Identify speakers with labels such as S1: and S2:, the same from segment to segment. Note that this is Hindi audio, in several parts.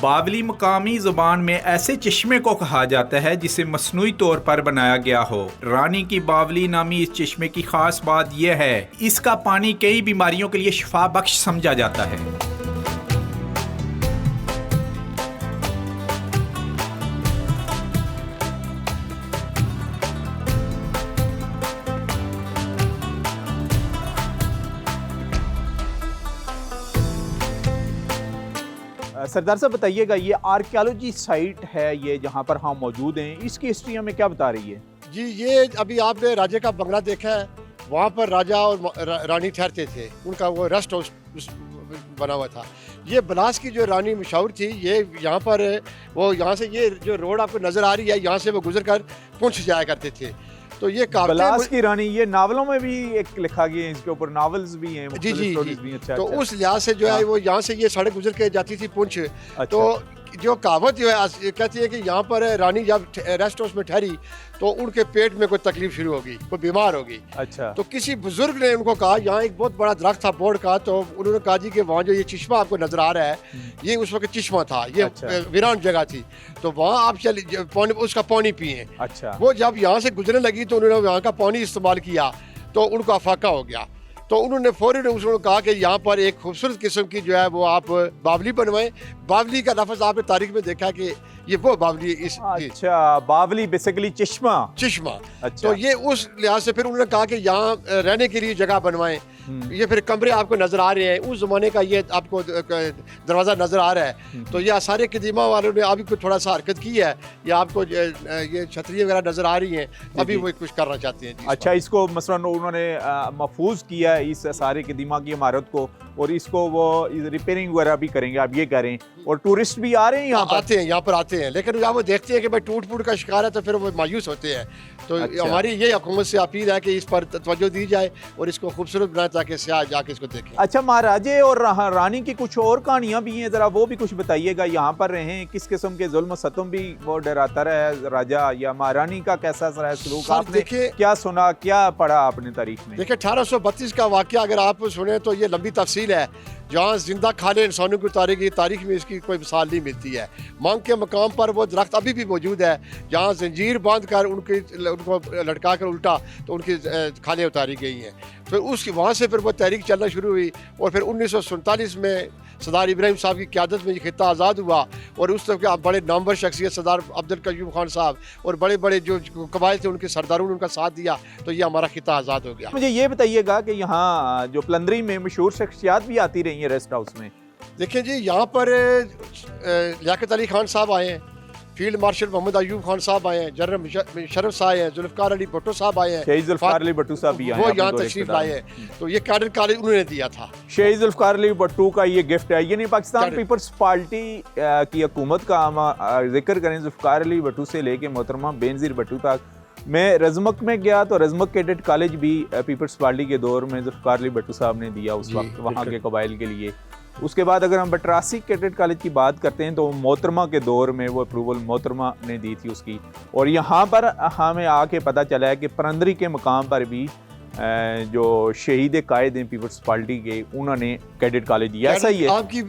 S1: बावली मकामी ज़ुबान में ऐसे चश्मे को कहा जाता है जिसे मसनूई तौर पर बनाया गया हो। रानी की बावली नामी इस चश्मे की खास बात यह है, इसका पानी कई बीमारियों के लिए शिफा बख्श समझा जाता है।
S2: सरदार साहब बताइएगा, ये आर्कियोलॉजी साइट है ये जहाँ पर हम मौजूद हैं, इसकी हिस्ट्री हमें क्या बता रही है?
S3: जी, ये अभी आपने राजा का बंगला देखा है, वहाँ पर राजा और रानी ठहरते थे, उनका वो रेस्ट हाउस बना हुआ था। ये बलास की जो रानी मशहूर थी, ये यहाँ पर वो यहाँ से ये जो रोड आपको नज़र आ रही है, यहाँ से वो गुजर कर पुंछ जाया करते थे। तो ये
S2: बलास की रानी, ये नावलों में भी एक लिखा गया है, इसके ऊपर नावल्स भी हैं।
S3: जी जी जी।
S2: भी। अच्छा,
S3: तो
S2: अच्छा।
S3: उस लिहाज से जो है वो यहाँ से ये सड़क गुजर के जाती थी पुंछ।
S2: अच्छा।
S3: तो जो कहावत जो है कहती है कि यहाँ पर रानी जब रेस्ट हाउस में ठहरी तो उनके पेट में कोई तकलीफ शुरू होगी, कोई बीमार होगी।
S2: अच्छा।
S3: तो किसी बुजुर्ग ने उनको कहा, यहाँ एक बहुत बड़ा दरख्त था बोर्ड का, तो उन्होंने कहा जी कि वहाँ जो ये चश्मा आपको नजर आ रहा है, ये उस वक्त चश्मा था, ये वीरान जगह थी, तो वहाँ आप चलिए उसका पानी पिए।
S2: अच्छा।
S3: वो जब यहाँ से गुजरने लगी तो उन्होंने वहाँ का पानी इस्तेमाल किया तो उनको अफाका हो गया। तो उन्होंने फौरन उसने कहा कि यहाँ पर एक खूबसूरत किस्म की जो है वो आप बावली बनवाएं। बावली का लफ्ज़ आपने तारीख में देखा कि ये वो बावली इस।
S2: अच्छा, बावली बेसिकली चश्मा।
S3: अच्छा। तो ये उस लिहाज से फिर उन्होंने कहा कि यहाँ रहने के लिए जगह बनवाएं। ये फिर कमरे आपको नजर आ रहे हैं, उस जमाने का ये आपको दरवाज़ा नजर आ रहा है। तो ये आसार कदीमा वालों ने अभी कुछ थोड़ा सा हरकत की है, या आपको ये छतरी वगैरह नजर आ रही हैं, अभी वो कुछ करना चाहते हैं।
S2: अच्छा, इसको मसलन उन्होंने महफूज किया है इस आसार कदीमा की इमारत को, और इसको वो रिपेयरिंग वगैरह भी करेंगे, आप ये कह रहे हैं। और टूरिस्ट भी आ रहे हैं यहाँ पर
S3: आते हैं, लेकिन जब वो देखते हैं कि भाई टूट फूट का शिकार है तो फिर वो मायूस होते हैं। तो अच्छा। हमारी ये हुकूमत से अपील है कि इस पर तवज्जो दी जाए और इसको खूबसूरत बनाए ताकि सयाह जाके इसको देखें।
S2: अच्छा, महाराजे और रानी की कुछ और कहानियां भी हैं, जरा वो भी कुछ बताइएगा। यहाँ पर रहे किस किस्म के जुल्म सतम भी वो डराता रहा राजा या महारानी का कैसा रहा सलूक? आपने क्या सुना, क्या पढ़ा आपने तारीख में?
S3: देखिए, 1832 का वाकया अगर आप सुने तो ये लंबी तफसील है। जहाँ जिंदा खाने इंसानों की तारीख में इसकी कोई मिसाल नहीं मिलती है। मांग के मकाम पर वो दरख्त अभी भी मौजूद है, जहाँ जंजीर बांध कर उनको लटका कर उल्टा तो उनकी खाने उतारी गई हैं। फिर उसकी वहाँ से फिर वो तहरीक चलना शुरू हुई, और फिर 1947 में सरदार इब्राहिम साहब की क़यादत में ये खित्ता आज़ाद हुआ, और उस तरफ के बड़े नामवर शख्सियत सरदार अब्दुल कयूम खान साहब और बड़े बड़े जो कबाइल थे उनके सरदारों ने उनका साथ दिया, तो ये हमारा खित्ता आज़ाद हो गया।
S2: मुझे ये बताइएगा कि यहाँ जो प्लंदरी में मशहूर शख्सियात भी आती रही हैं रेस्ट हाउस में।
S3: देखिए जी, यहाँ पर लियाकत अली खान साहब आए हैं, फील्ड मार्शल मोहम्मद अयूब खान साहब आए हैं, जनरल मुशर्रफ साहब आए हैं, जुल्फ़िकार अली भुट्टो साहब आए हैं,
S2: शहीद जुल्फ़िकार अली भुट्टो साहब भी आए हैं,
S3: वो यहाँ तशरीफ लाए हैं। तो ये कैडर कॉलेज उन्होंने दिया था।
S2: शहीद जुल्फ़िकार अली भुट्टो का ये गिफ्ट है। ये नहीं, पाकिस्तान पीपल्स पार्टी की हुकूमत का हम जिक्र करें, जुल्फ़िकार अली भुट्टो से लेके मोहतरमा बेनज़ीर भुट्टो तक। मैं रजमक में गया तो रजमक कैडेट कॉलेज भी पीपल्स पार्टी के दौर में जुल्फ़िकार अली भुट्टो साहब ने दिया उस वक्त वहाँ के कबाइल के लिए। उसके बाद अगर हम बटरासी कैडेट कॉलेज की बात करते हैं तो मोहतरमा के दौर में वो अप्रूवल मोहतरमा ने दी थी उसकी। और यहाँ पर हमें आके पता चला है कि परंदरी के मकाम पर भी जो शहीद कायद हैं पीपल्स पार्टी के, उन्होंने कैडेट कॉलेज दिया। ऐसा ही है,
S3: आपकी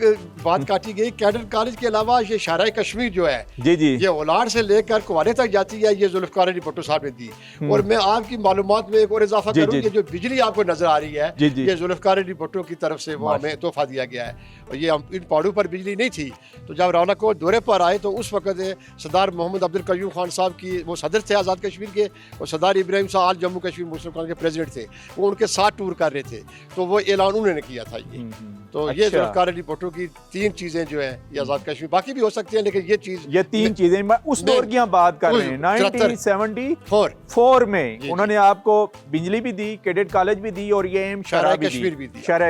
S3: बात काटी गई। कैडेट कॉलेज के अलावा ये शाहराह कश्मीर जो है,
S2: जी जी,
S3: ये औलार से लेकर कुवारे तक जाती है, ये जुल्फ़िकार अली भुट्टो साहब ने दी। और मैं आपकी मालूमात में एक और इजाफा करूँ, ये जो बिजली आपको नजर आ रही है, ये जुल्फ़िकार अली भुट्टो की तरफ से वो हमें तोहफा दिया गया है। और ये इन पहाड़ों पर बिजली नहीं थी, तो जब रौनक दौरे पर आए तो उस वक्त सरदार मोहम्मद अब्दुल कयूम खान साहब की वो सदर थे आज़ाद कश्मीर के, और सरदार इब्राहिम साहब आल जम्मू कश्मीर मुस्लिम कांग्रेस के प्रेसिडेंट थे, वो उनके साथ टूर कर रहे थे, तो वो ऐलान उन्होंने किया था। ये तो अच्छा। ये जुल्फ़िकार अली भुट्टो की 3 चीजें जो है ये आज़ाद कश्मीर, बाकी भी हो सकती है, लेकिन ये 3
S2: चीजें उस दौर की हम बात कर रहे हैं। 1974 में उन्होंने आपको बिजली भी दी, कैडेट कॉलेज भी दी, और ये शाहराह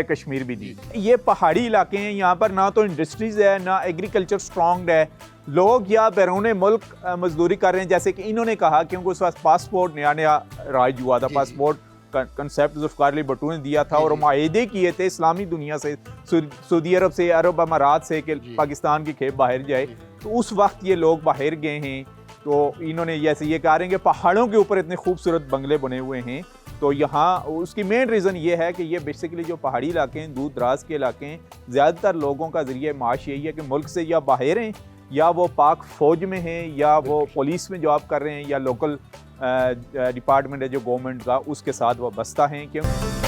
S2: कश्मीर भी दी। ये पहाड़ी इलाके हैं, यहाँ पर ना तो इंडस्ट्रीज है, ना एग्रीकल्चर स्ट्रॉन्ग है। लोग या बैरून मुल्क मजदूरी कर रहे हैं, जैसे कि इन्होंने कहा, क्योंकि उस वक्त पासपोर्ट नया राइज हुआ था, पासपोर्ट कंसेप्ट जुल्फ़िकार अली भुट्टो ने दिया था, और माहदे किए थे इस्लामी दुनिया से, सऊदी अरब से, अरब अमारात से, कि पाकिस्तान की खेप बाहर जाए। तो उस वक्त ये लोग बाहर गए हैं, तो इन्होंने जैसे ये कह रहे हैं कि पहाड़ों के ऊपर इतने खूबसूरत बंगले बने हुए हैं, तो यहाँ उसकी मेन रीज़न ये है कि ये बेसिकली जो पहाड़ी इलाके हैं, दूर दराज के इलाके हैं, ज़्यादातर लोगों का ज़रिए माश यही है कि मुल्क से या बाहर हैं या वो पाक फ़ौज में हैं या वो पुलिस में जॉब कर रहे हैं या लोकल डिपार्टमेंट है जो गवर्नमेंट का उसके साथ वो बस्ता हैं। क्यों